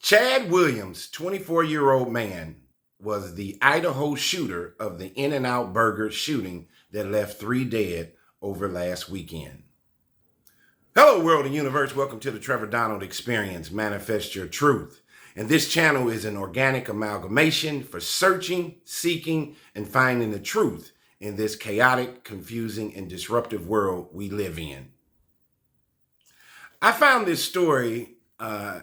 Chad Williams, 24-year-old man, was the Idaho shooter of the In-N-Out Burger shooting that left 3 dead over last weekend. Hello, world and universe. Welcome to the Trevor Donald Experience. Manifest your truth. And this channel is an organic amalgamation for searching, seeking, and finding the truth in this chaotic, confusing, and disruptive world we live in. I found this story,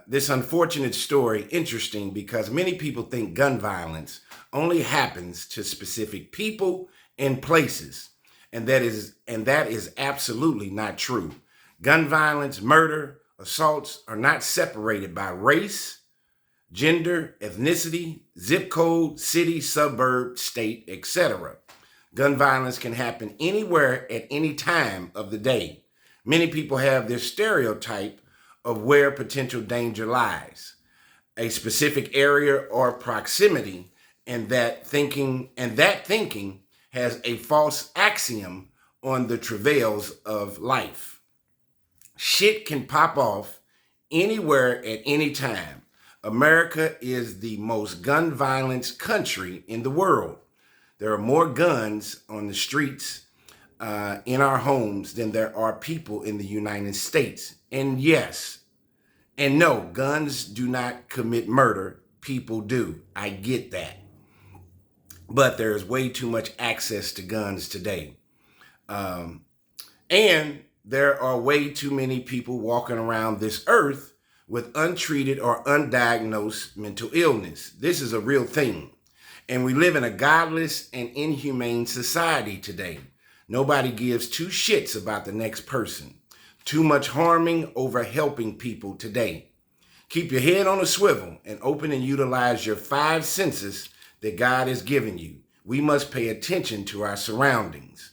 this unfortunate story, interesting because many people think gun violence only happens to specific people and places, and that is absolutely not true. Gun violence, murder, assaults are not separated by race, gender, ethnicity, zip code, city, suburb, state, etc. Gun violence can happen anywhere at any time of the day. Many people have this stereotype of where potential danger lies, a specific area or proximity, and that thinking has a false axiom on the travails of life. Shit can pop off anywhere at any time. America is the most gun violence country in the world. There are more guns on the streets in our homes than there are people in the United States. And yes, and no, guns do not commit murder. People do. I get that. But there is way too much access to guns today. And there are way too many people walking around this earth with untreated or undiagnosed mental illness. This is a real thing. And we live in a godless and inhumane society today. Nobody gives two shits about the next person. Too much harming over helping people today. Keep your head on a swivel and open and utilize your 5 senses that God has given you. We must pay attention to our surroundings.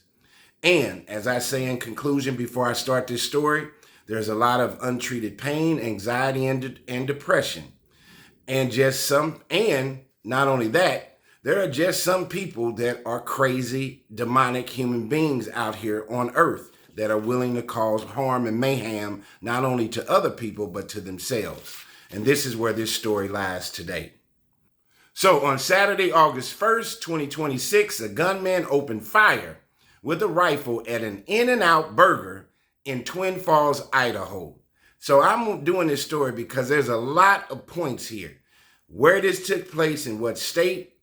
And as I say in conclusion before I start this story, there's a lot of untreated pain, anxiety, and depression. And not only that, there are just some people that are crazy, demonic human beings out here on earth that are willing to cause harm and mayhem, not only to other people, but to themselves. And this is where this story lies today. So on Saturday, August 1st, 2026, a gunman opened fire with a rifle at an In-N-Out Burger in Twin Falls, Idaho. So I'm doing this story because there's a lot of points here. Where this took place, in what state,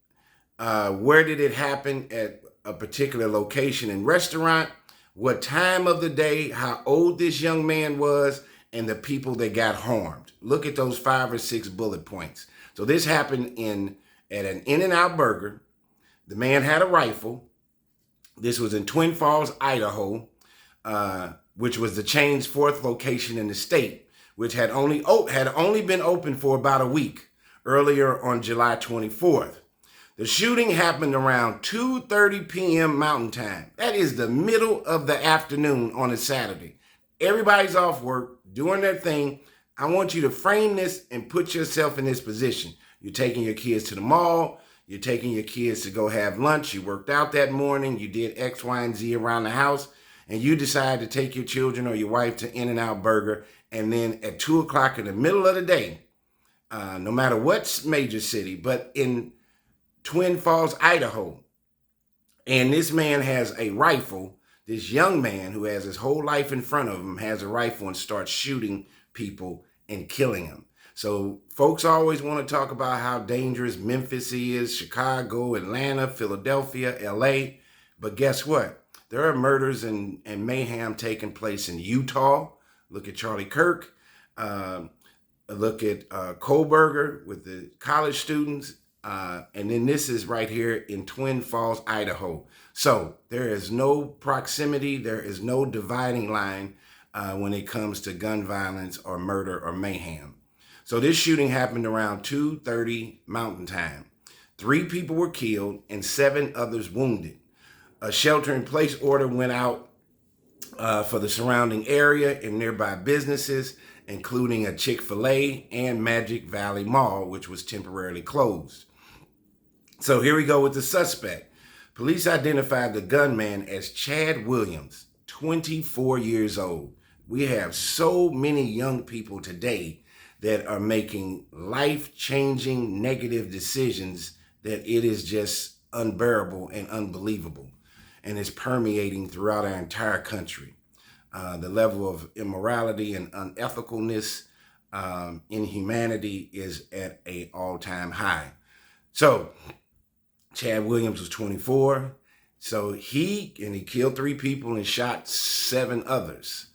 where did it happen at a particular location and restaurant, what time of the day, how old this young man was, and the people that got harmed. Look at those 5 or 6 bullet points. So this happened at an In-N-Out Burger. The man had a rifle. This was in Twin Falls, Idaho, which was the chain's 4th location in the state, which had only been open for about a week, earlier on July 24th. The shooting happened around 2:30 p.m. Mountain Time. That is the middle of the afternoon on a Saturday. Everybody's off work, doing their thing. I want you to frame this and put yourself in this position. You're taking your kids to the mall. You're taking your kids to go have lunch. You worked out that morning. You did X, Y, and Z around the house. And you decide to take your children or your wife to In-N-Out Burger. And then at 2 o'clock in the middle of the day, no matter what major city, but in Twin Falls, Idaho, and this man has a rifle. This young man who has his whole life in front of him has a rifle and starts shooting people and killing them. So folks always want to talk about how dangerous Memphis is, Chicago, Atlanta, Philadelphia, LA. But guess what? There are murders and mayhem taking place in Utah. Look at Charlie Kirk. Look at Kohlberger with the college students. And then this is right here in Twin Falls, Idaho. So there is no proximity. There is no dividing line when it comes to gun violence or murder or mayhem. So this shooting happened around 2:30 Mountain Time. 3 people were killed and 7 others wounded. A shelter-in-place order went out for the surrounding area and nearby businesses, including a Chick-fil-A and Magic Valley Mall, which was temporarily closed. So here we go with the suspect. Police identified the gunman as Chad Williams, 24 years old. We have so many young people today that are making life-changing negative decisions that it is just unbearable and unbelievable. And it's permeating throughout our entire country. The level of immorality and unethicalness, inhumanity is at an all-time high. So Chad Williams was 24. So he killed 3 people and shot 7 others.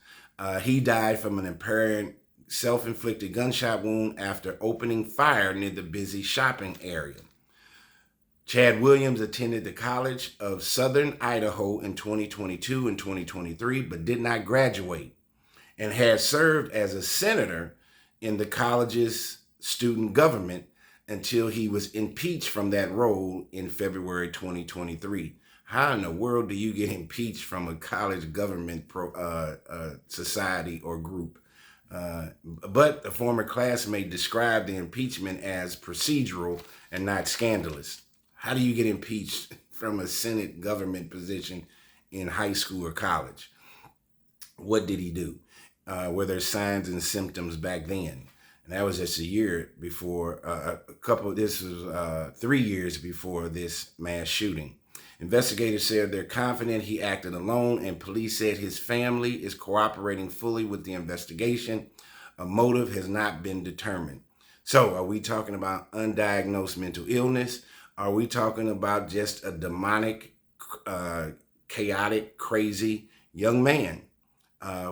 He died from an apparent self-inflicted gunshot wound after opening fire near the busy shopping area. Chad Williams attended the College of Southern Idaho in 2022 and 2023, but did not graduate, and had served as a senator in the college's student government until he was impeached from that role in February 2023. How in the world do you get impeached from a college government society or group? But the former classmate described the impeachment as procedural and not scandalous. How do you get impeached from a Senate government position in high school or college? What did he do? Were there signs and symptoms back then? And that was just a year before, this was 3 years before this mass shooting. Investigators said they're confident he acted alone, and police said his family is cooperating fully with the investigation. A motive has not been determined. So are we talking about undiagnosed mental illness? Are we talking about just a demonic, chaotic, crazy young man?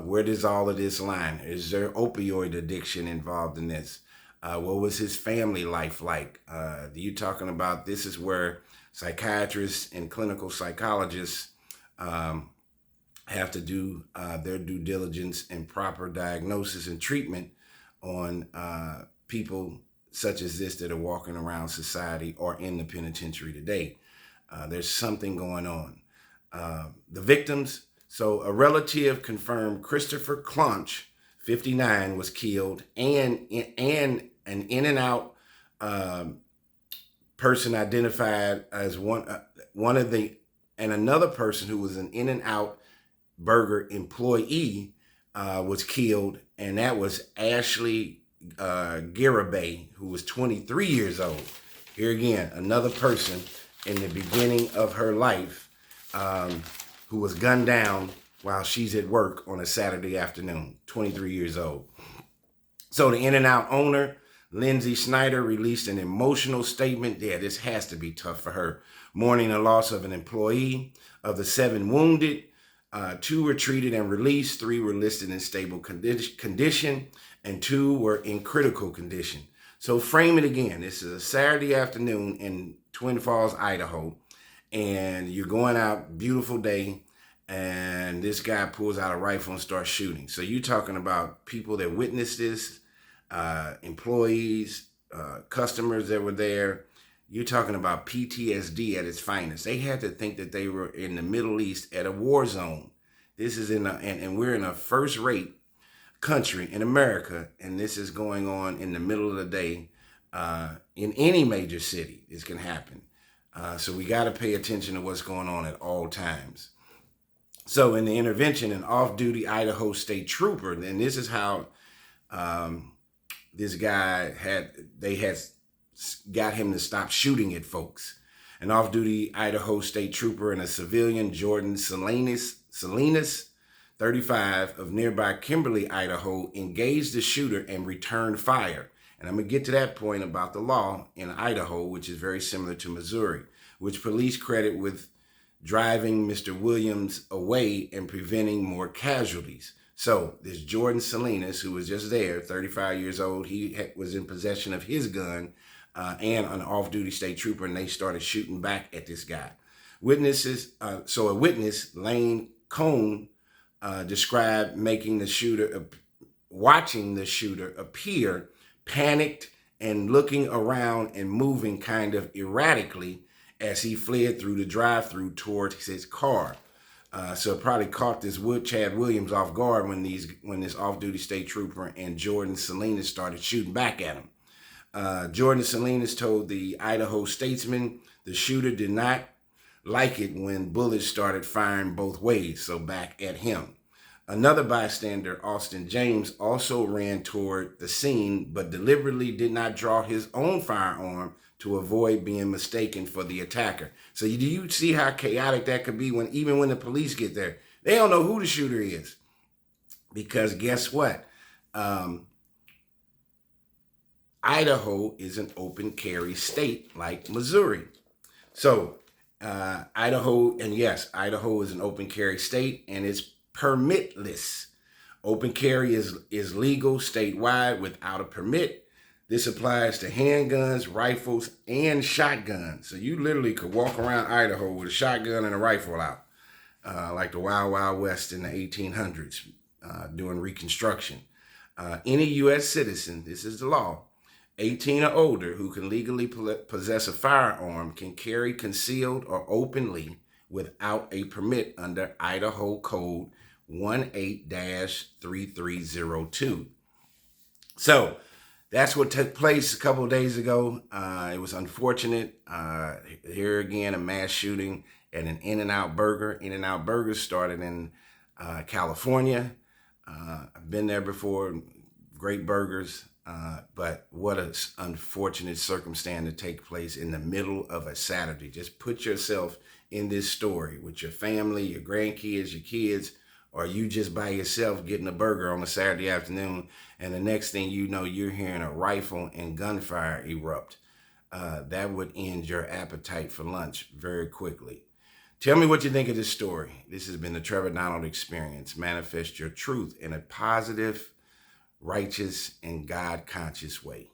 Where does all of this line? Is there opioid addiction involved in this? What was his family life like? You talking about this is where psychiatrists and clinical psychologists have to do their due diligence and proper diagnosis and treatment on people such as this that are walking around society or in the penitentiary today. There's something going on. The victims, so a relative confirmed Christopher Clonch, 59, was killed, and an In-N-Out person identified as one of the, and another person who was an In-N-Out burger employee was killed, and that was Ashley Garibay, who was 23 years old. Here again, another person in the beginning of her life who was gunned down while she's at work on a Saturday afternoon, 23 years old. So the In-N-Out owner, Lindsay Snyder, released an emotional statement. Yeah, this has to be tough for her. Mourning the loss of an employee. Of the 7 wounded, 2 were treated and released, 3 were listed in stable condition, and 2 were in critical condition. So frame it again. This is a Saturday afternoon in Twin Falls, Idaho, and you're going out, beautiful day, and this guy pulls out a rifle and starts shooting. So you're talking about people that witnessed this, employees, customers that were there. You're talking about PTSD at its finest. They had to think that they were in the Middle East at a war zone. This is and we're in a first-rate country in America, and this is going on in the middle of the day in any major city. This can happen. So we got to pay attention to what's going on at all times. So in the intervention, an off-duty Idaho state trooper, and this is how this guy had got him to stop shooting at folks. An off-duty Idaho state trooper and a civilian, Jordan Salinas, 35, of nearby Kimberly, Idaho, engaged the shooter and returned fire. And I'm going to get to that point about the law in Idaho, which is very similar to Missouri, which police credit with driving Mr. Williams away and preventing more casualties. So this Jordan Salinas, who was just there, 35 years old, he was in possession of his gun and an off-duty state trooper, and they started shooting back at this guy. Witnesses, a witness, Lane Cone, described watching the shooter appear panicked and looking around and moving kind of erratically as he fled through the drive-thru towards his car. So it probably caught this Chad Williams off guard when this off-duty state trooper and Jordan Salinas started shooting back at him. Jordan Salinas told the Idaho Statesman the shooter did not like it when bullets started firing both ways, so back at him. Another bystander, Austin James, also ran toward the scene, but deliberately did not draw his own firearm to avoid being mistaken for the attacker. So do you see how chaotic that could be even when the police get there? They don't know who the shooter is. Because guess what? Idaho is an open carry state like Missouri. So Idaho is an open carry state, and it's permitless. Open carry is legal statewide without a permit. This applies to handguns, rifles, and shotguns. So you literally could walk around Idaho with a shotgun and a rifle out, like the Wild Wild West in the 1800s, during Reconstruction. Any U.S. citizen, this is the law, 18 or older, who can legally possess a firearm can carry concealed or openly without a permit under Idaho Code 18-3302. So that's what took place a couple of days ago. It was unfortunate. Here again, a mass shooting at an In-N-Out Burger. In-N-Out Burger started in California. I've been there before. Great burgers. But what an unfortunate circumstance to take place in the middle of a Saturday. Just put yourself in this story with your family, your grandkids, your kids, or you just by yourself getting a burger on a Saturday afternoon, and the next thing you know, you're hearing a rifle and gunfire erupt. That would end your appetite for lunch very quickly. Tell me what you think of this story. This has been the Trevor Donald Experience. Manifest your truth in a positive, righteous, and God-conscious way.